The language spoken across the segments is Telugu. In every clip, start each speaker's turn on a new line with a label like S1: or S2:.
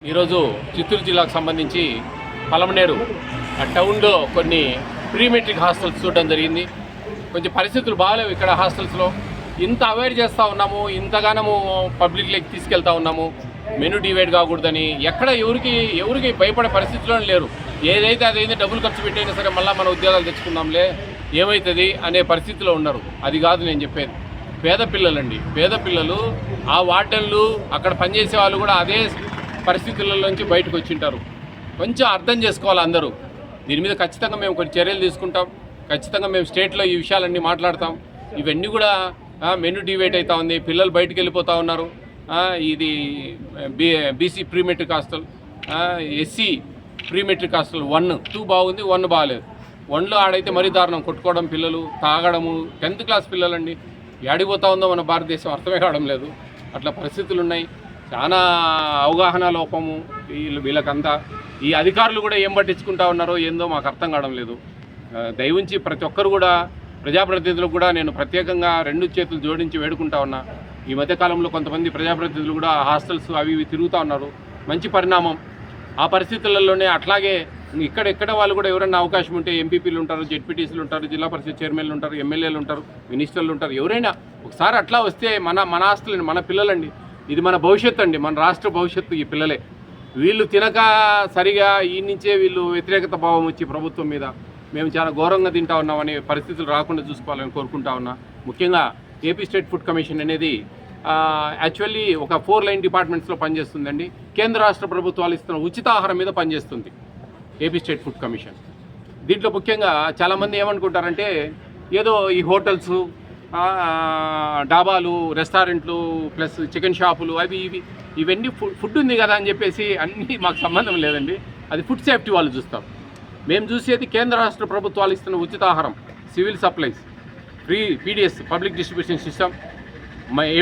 S1: ఈరోజు చిత్తూరు జిల్లాకు సంబంధించి పలమనేరు టౌన్లో కొన్ని ప్రీ మెట్రిక్ హాస్టల్స్ చూడడం జరిగింది. కొంచెం పరిస్థితులు బాగాలేవు ఇక్కడ హాస్టల్స్లో. ఇంత అవేర్ చేస్తూ ఉన్నాము, ఇంతగానము పబ్లిక్లోకి తీసుకెళ్తా ఉన్నాము, మెను డివైడ్ కాకూడదని. ఎక్కడ ఎవరికి భయపడే పరిస్థితుల్లో లేరు. ఏదైతే అదైతే డబ్బులు ఖర్చు పెట్టైనా సరే మళ్ళీ మన ఉద్యోగాలు తెచ్చుకుందాంలే ఏమవుతుంది అనే పరిస్థితిలో ఉన్నారు. అది కాదు నేను చెప్పేది. పేద పిల్లలండి, పేద పిల్లలు, ఆ వార్డెన్లు అక్కడ పనిచేసే వాళ్ళు కూడా అదే పరిస్థితులలోంచి బయటకు వచ్చింటారు. కొంచెం అర్థం చేసుకోవాలి అందరూ. దీని మీద ఖచ్చితంగా మేము కొన్ని చర్యలు తీసుకుంటాం. ఖచ్చితంగా మేము స్టేట్లో ఈ విషయాలన్నీ మాట్లాడతాం. ఇవన్నీ కూడా మెను డివైడ్ అవుతా ఉంది, పిల్లలు బయటకు వెళ్ళిపోతూ ఉన్నారు. ఇది BC pre matric hostel, SC pre matric hostel 1, 2 బాగుంది, 1 బాగాలేదు. 1లో ఆడైతే మరీ దారుణం, కొట్టుకోవడం, పిల్లలు తాగడము. 10th క్లాస్ పిల్లలండి. ఏడిపోతూ ఉందో మన భారతదేశం అర్థమే కావడం లేదు. అట్లా పరిస్థితులు ఉన్నాయి. చాలా అవగాహన లోపము వీళ్ళకంతా. ఈ అధికారులు కూడా ఏం పట్టించుకుంటా ఉన్నారో ఏందో మాకు అర్థం కావడం లేదు. దయవుంచి ప్రతి ఒక్కరు కూడా, ప్రజాప్రతినిధులకు కూడా నేను ప్రత్యేకంగా 2 చేతులు జోడించి వేడుకుంటా ఉన్నా. ఈ మధ్యకాలంలో కొంతమంది ప్రజాప్రతినిధులు కూడా హాస్టల్స్ అవి ఇవి తిరుగుతూ ఉన్నారు. మంచి పరిణామం. ఆ పరిస్థితులలోనే అట్లాగే ఇక్కడ వాళ్ళు కూడా ఎవరైనా అవకాశం ఉంటే ఎంపీపీలు ఉంటారు, జెడ్పీటీసీలు ఉంటారు, జిల్లా పరిషత్ చైర్మన్లు ఉంటారు, ఎమ్మెల్యేలు ఉంటారు, మినిస్టర్లు ఉంటారు. ఎవరైనా ఒకసారి అట్లా వస్తే మన ఆస్తులండి, మన పిల్లలండి. ఇది మన భవిష్యత్తు అండి, మన రాష్ట్ర భవిష్యత్తు ఈ పిల్లలే. వీళ్ళు తినక సరిగా ఈ నుంచే వీళ్ళు వ్యతిరేకత భావం వచ్చి ప్రభుత్వం మీద మేము చాలా ఘోరంగా తింటా ఉన్నామనే పరిస్థితులు రాకుండా చూసుకోవాలని కోరుకుంటా ఉన్నా. ముఖ్యంగా ఏపీ స్టేట్ ఫుడ్ కమిషన్ అనేది యాక్చువల్లీ ఒక 4 లైన్ డిపార్ట్మెంట్స్లో పనిచేస్తుందండి. కేంద్ర రాష్ట్ర ప్రభుత్వాలు ఇస్తున్న ఉచిత ఆహారం మీద పనిచేస్తుంది ఏపీ స్టేట్ ఫుడ్ కమిషన్. దీంట్లో ముఖ్యంగా చాలామంది ఏమనుకుంటారంటే ఏదో ఈ హోటల్స్, డాబాలు, రెస్టారెంట్లు ప్లస్ చికెన్ షాపులు అవి ఇవన్నీ ఫుడ్ ఉంది కదా అని చెప్పేసి అన్నీ మాకు సంబంధం లేదండి. అది ఫుడ్ సేఫ్టీ వాళ్ళు చూస్తారు. మేము చూసేది కేంద్ర రాష్ట్ర ప్రభుత్వాలు ఇస్తున్న ఉచిత ఆహారం, civil supplies, free PDS public distribution system,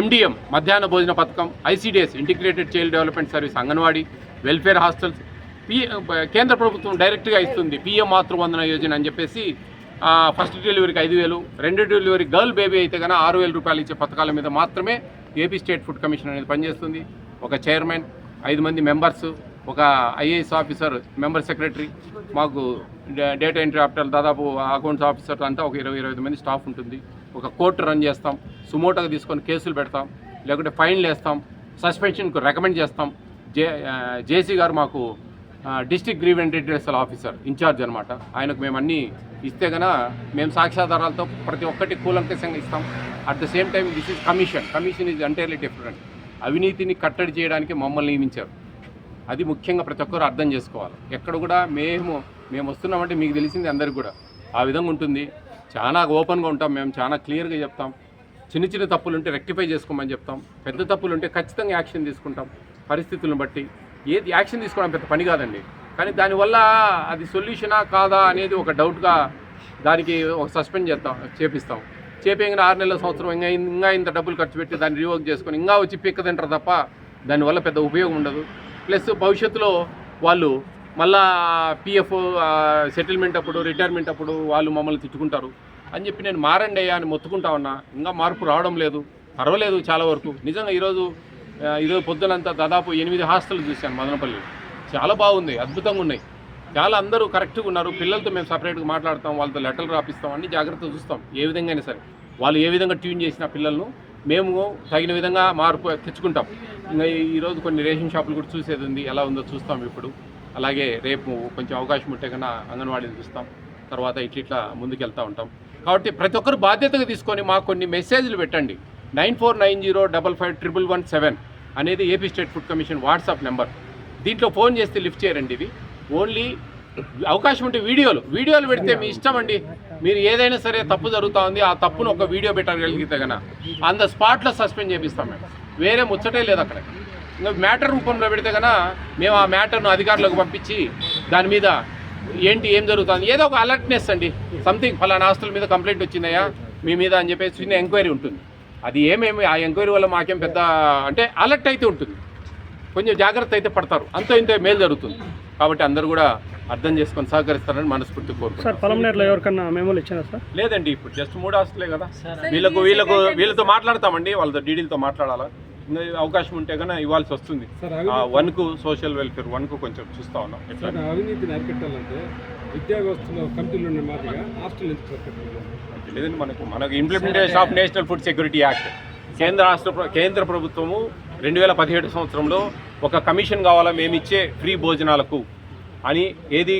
S1: MDM మధ్యాహ్న భోజన పథకం, ICDS integrated child development service, anganwadi, welfare hostels. కేంద్ర ప్రభుత్వం డైరెక్ట్గా ఇస్తుంది పీఎం మాతృవందన యోజన అని చెప్పేసి. ఫస్ట్ డెలివరీకి 5,000, 2వ డెలివరీ గర్ల్ బేబీ అయితే కన్నా 6,000 రూపాయలు ఇచ్చే పథకాల మీద మాత్రమే ఏపీ స్టేట్ ఫుడ్ కమిషన్ అనేది పనిచేస్తుంది. ఒక చైర్మన్, 5 మంది మెంబర్స్, ఒక ఐఏఎస్ ఆఫీసర్, మెంబర్ సెక్రటరీ, మాకు డేటా ఎంట్రీ ఆఫీసర్, దాదాపు అకౌంట్స్ ఆఫీసర్ అంతా ఒక 20-25 మంది స్టాఫ్ ఉంటుంది. ఒక కోర్టు రన్ చేస్తాం, సుమోటోగా తీసుకొని కేసులు పెడతాం, లేకుంటే ఫైన్లు వేస్తాం, సస్పెన్షన్కు రికమెండ్ చేస్తాం. జేసీ గారు మాకు district grievance redressal officer incharge అనమాట. ఆయనకు మేము అన్నీ ఇస్తే కన్నా మేము సాక్ష్యాధారాలతో ప్రతి ఒక్కటి కూలంకషంగా ఇస్తాం. At the same time this is commission is entirely different. అవినీతిని కట్టడి చేయడానికి మమ్మల్ని నియమించారు. అది ముఖ్యంగా ప్రతి ఒక్కరు అర్థం చేసుకోవాలి. ఎక్కడ కూడా మేము వస్తున్నామంటే మీకు తెలిసింది అందరికి కూడా ఆ విధంగా ఉంటుంది. చాలా ఓపెన్గా ఉంటాం, మేము చాలా క్లియర్గా చెప్తాం. చిన్న తప్పులు ఉంటే రెక్టిఫై చేసుకోమని చెప్తాం. పెద్ద తప్పులు ఉంటే ఖచ్చితంగా యాక్షన్ తీసుకుంటాం. పరిస్థితులను బట్టి ఏది యాక్షన్ తీసుకోవడం పెద్ద పని కాదండి. కానీ దానివల్ల అది సొల్యూషనా కాదా అనేది ఒక డౌట్గా దానికి ఒక సస్పెండ్ చేపిస్తాం. చేపేయంగా 6 నెలల సంవత్సరం ఇంకా ఇంత డబ్బులు ఖర్చు పెట్టి దాన్ని రివోక్ చేసుకొని ఇంకా వచ్చి పిక్క తింటారు తప్ప దానివల్ల పెద్ద ఉపయోగం ఉండదు. ప్లస్ భవిష్యత్తులో వాళ్ళు మళ్ళా పిఎఫ్ సెటిల్మెంట్ అప్పుడు, రిటైర్మెంట్ అప్పుడు వాళ్ళు మమ్మల్ని తిట్టుకుంటారు అని చెప్పి నేను మారండి అయ్యా అని మొత్తుకుంటా ఉన్నా. ఇంకా మార్పు రావడం లేదు. పర్వాలేదు చాలా వరకు. నిజంగా ఈరోజు పొద్దునంతా దాదాపు 8 హాస్టల్ చూశాను మదనపల్లి. చాలా బాగుంది, అద్భుతంగా ఉన్నాయి. చాలా అందరూ కరెక్ట్గా ఉన్నారు. పిల్లలతో మేము సపరేట్గా మాట్లాడతాం, వాళ్ళతో లెటర్లు రాపిస్తాం, అన్ని జాగ్రత్తగా చూస్తాం. ఏ విధంగా అయినా సరే వాళ్ళు ఏ విధంగా ట్యూన్ చేసిన పిల్లలను మేము తగిన విధంగా మార్పు తెచ్చుకుంటాం. ఇంకా ఈరోజు కొన్ని రేషన్ షాపులు కూడా చూసేది ఉంది, ఎలా ఉందో చూస్తాం ఇప్పుడు. అలాగే రేపు కొంచెం అవకాశం ఉంటే కన్నా అంగన్వాడీని చూస్తాం. తర్వాత ఇట్లా ముందుకెళ్తూ ఉంటాం. కాబట్టి ప్రతి ఒక్కరు బాధ్యతగా తీసుకొని మాకు కొన్ని మెసేజ్లు పెట్టండి. 9490551117 అనేది AP state food commission WhatsApp number. దీంట్లో ఫోన్ చేస్తే లిఫ్ట్ చేయరండి. ఇది ఓన్లీ అవకాశం ఉంటే వీడియోలు పెడితే మీ ఇష్టం అండి. మీరు ఏదైనా సరే తప్పు జరుగుతూ ఉంది, ఆ తప్పును ఒక వీడియో పెట్టగలిగితే కన్నా ఆన్ ద స్పాట్లో సస్పెండ్ చేపిస్తాం మేము. వేరే ముచ్చటే లేదు అక్కడ. ఇంకా మ్యాటర్ రూపంలో పెడితే కన్నా మేము ఆ మ్యాటర్ను అధికారులకు పంపించి దాని మీద ఏం జరుగుతుంది ఏదో ఒక అలర్ట్నెస్ అండి. సంథింగ్ ఫలానా ఆస్తుల మీద కంప్లైంట్ వచ్చిందయ్యా మీ మీద అని చెప్పేసి చిన్న ఎంక్వైరీ ఉంటుంది. అది ఏమేమి ఆ ఎంక్వైరీ వల్ల మాకేం పెద్ద అంటే అలర్ట్ అయితే ఉంటుంది, కొంచెం జాగ్రత్త అయితే పడతారు, అంత ఇంత మేలు జరుగుతుంది. కాబట్టి అందరూ కూడా అర్థం చేసుకొని సహకరిస్తారని మనస్ఫూర్తి కోరుకుంటున్నాను.
S2: సార్ పలమనేరులో ఎవరికన్నా మెమోలు ఇచ్చారా సార్?
S1: లేదండి, ఇప్పుడు జస్ట్ 3 హాస్టలే కదా. వీళ్ళతో మాట్లాడతామండి, వాళ్ళతో డీడీలతో మాట్లాడాలా. ఇంకా అవకాశం ఉంటే కన్నా ఇవ్వాల్సి వస్తుంది.
S3: సార్
S1: వన్కు సోషల్ వెల్ఫేర్ వన్కు కొంచెం చూస్తూ ఉన్నాం. ఎట్లా
S3: సార్ అవినీతిని అరికట్టాలంటే విద్యా వ్యవస్థలో కమిటీలు ఉన్న మాదిరిగా హాస్టల్ ఎందుకు అరికట్టాలి?
S1: లేదండి, మనకు implementation of national food security act కేంద్ర ప్రభుత్వము 2017 సంవత్సరంలో ఒక కమిషన్ కావాలా మేము ఇచ్చే ఫ్రీ భోజనాలకు అని ఏది